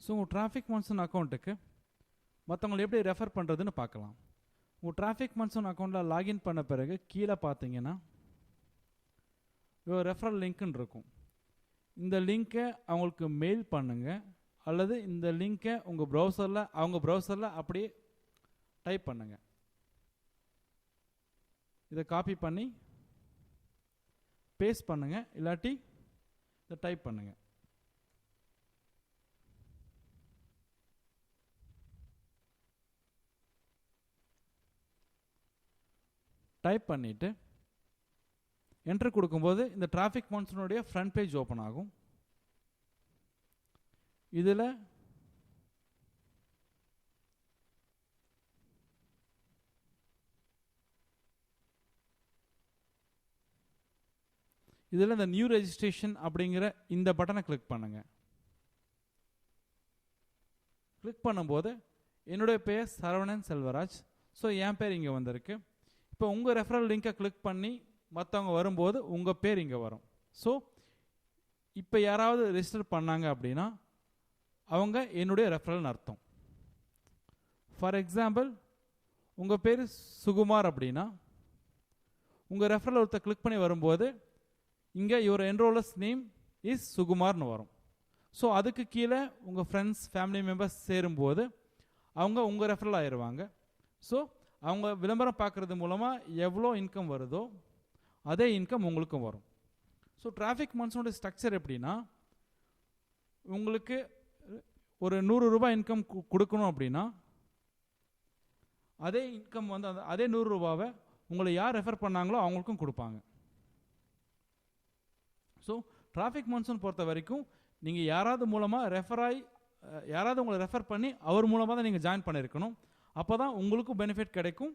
So உங்கள் traffic monsoon அக்கௌண்ட்டுக்கு மற்றவங்களை எப்படி ரெஃபர் பண்ணுறதுன்னு பார்க்கலாம். உங்கள் டிராஃபிக் மான்சூன் அக்கௌண்ட்டில் லாகின் பண்ண பிறகு கீழே பார்த்தீங்கன்னா ரெஃபரல் லிங்க்குன்னு இருக்கும். இந்த லிங்க்கை அவங்களுக்கு மெயில் பண்ணுங்கள், அல்லது இந்த லிங்க்கை உங்கள் ப்ரௌசரில் அவங்க ப்ரௌசரில் அப்படியே டைப் பண்ணுங்கள். இதை காப்பி பண்ணி பேஸ்ட் பண்ணுங்கள், இல்லாட்டி இதை டைப் பண்ணுங்கள். டைப் பண்ணிவிட்டு என்ட்ரு கொடுக்கும்போது இந்த டிராஃபிக் மான்சூனுடைய ஃப்ரண்ட் பேஜ் ஓப்பன் ஆகும். இதில் இந்த நியூ ரெஜிஸ்ட்ரேஷன் அப்படிங்கிற இந்த பட்டனை கிளிக் பண்ணுங்க. கிளிக் பண்ணும்போது என்னுடைய பெயர் சரவணன் செல்வராஜ். ஸோ என் பேர் இங்கே வந்திருக்கு. இப்போ உங்கள் ரெஃபரல் லிங்கை கிளிக் பண்ணி மற்றவங்க வரும்போது உங்கள் பேர் இங்கே வரும். ஸோ இப்போ யாராவது ரெஜிஸ்டர் பண்ணாங்க அப்படின்னா அவங்க என்னுடைய ரெஃபரல்னு அர்த்தம். ஃபார் எக்ஸாம்பிள் உங்கள் பேர் சுகுமார் அப்படின்னா உங்கள் ரெஃபரல் ஒருத்தர் கிளிக் பண்ணி வரும்போது இங்கே யுவர் என்ரோலர்ஸ் நேம் இஸ் சுகுமார்னு வரும். ஸோ அதுக்கு கீழே உங்கள் ஃப்ரெண்ட்ஸ் ஃபேமிலி மெம்பர்ஸ் சேரும்போது அவங்க உங்கள் ரெஃபரல் ஆயிடுவாங்க. ஸோ அவங்க விளம்பரம் பார்க்குறது மூலமாக எவ்வளோ இன்கம் வருதோ அதே இன்கம் உங்களுக்கும் வரும். ஸோ டிராஃபிக் மான்சூனோட ஸ்ட்ரக்சர் எப்படின்னா, உங்களுக்கு ஒரு 100 ரூபாய் இன்கம் கொடுக்கணும் அப்படின்னா அதே இன்கம் வந்து அதே 100 ரூபாவை உங்களை யார் ரெஃபர் பண்ணாங்களோ அவங்களுக்கும் கொடுப்பாங்க. ஸோ டிராஃபிக் மான்சூன் பொறுத்த வரைக்கும் நீங்கள் யாராவது மூலமாக யாராவது உங்களை ரெஃபர் பண்ணி அவர் மூலமாக தான் நீங்கள் ஜாயின் பண்ணியிருக்கணும். அப்போ தான் உங்களுக்கும் பெனிஃபிட் கிடைக்கும்,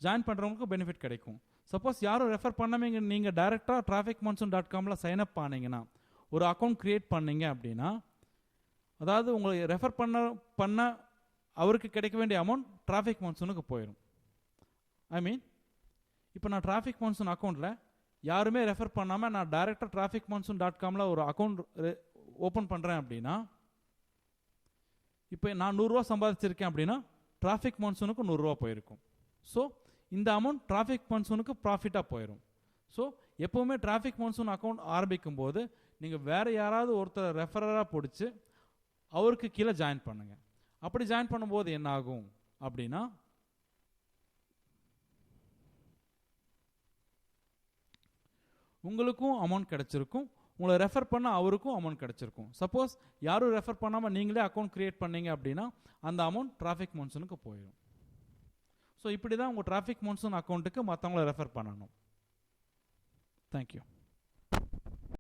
ஜாயின் பண்ணுறவங்களுக்கும் பெனிஃபிட் கிடைக்கும். சப்போஸ் யாரும் ரெஃபர் பண்ணாமல் நீங்கள் டைரெக்டாக trafficmonsoon.comல சைன்அப் பண்ணிங்கன்னா, ஒரு அக்கௌண்ட் க்ரியேட் பண்ணீங்க அப்படின்னா, அதாவது உங்களை ரெஃபர் பண்ண அவருக்கு கிடைக்க வேண்டிய அமௌண்ட் டிராஃபிக் மான்சூனுக்கு போயிடும். ஐ மீன் இப்போ நான் டிராஃபிக் மான்சூன் அக்கௌண்ட்டில் யாருமே ரெஃபர் பண்ணாமல் நான் டைரெக்டாக trafficmonsoon.comல ஒரு அக்கௌண்ட் ஓப்பன் பண்ணுறேன் அப்படின்னா, இப்போ நான் 100 ரூபா சம்பாதிச்சிருக்கேன் அப்படின்னா டிராஃபிக் மான்சூனுக்கு 100 ரூபா போயிருக்கும். ஸோ இந்த அமௌண்ட் டிராஃபிக் மான்சூனுக்கு ப்ராஃபிட்டாக போயிடும். ஸோ எப்போவுமே டிராஃபிக் மான்சூன் அக்கௌண்ட் ஆரம்பிக்கும் போது நீங்கள் வேறு யாராவது ஒருத்தர் ரெஃபரராக பிடிச்சி அவருக்கு கீழே ஜாயின் பண்ணுங்கள். அப்படி ஜாயின் பண்ணும்போது என்ன ஆகும் அப்படின்னா, உங்களுக்கும் அமௌண்ட் கிடைச்சிருக்கும், உங்களை ரெஃபர் பண்ண அவருக்கும் அமௌண்ட் கிடைச்சிருக்கும். சப்போஸ் யாரும் ரெஃபர் பண்ணாமல் நீங்களே அக்கௌண்ட் கிரியேட் பண்ணீங்க அப்படின்னா அந்த அமௌண்ட் டிராஃபிக் மான்சூனுக்கு போயிடும். ஸோ இப்படி தான் உங்கள் டிராஃபிக் மான்சூன் அக்கௌண்ட்டுக்கு மற்றவங்களை ரெஃபர் பண்ணணும். தேங்க்யூ.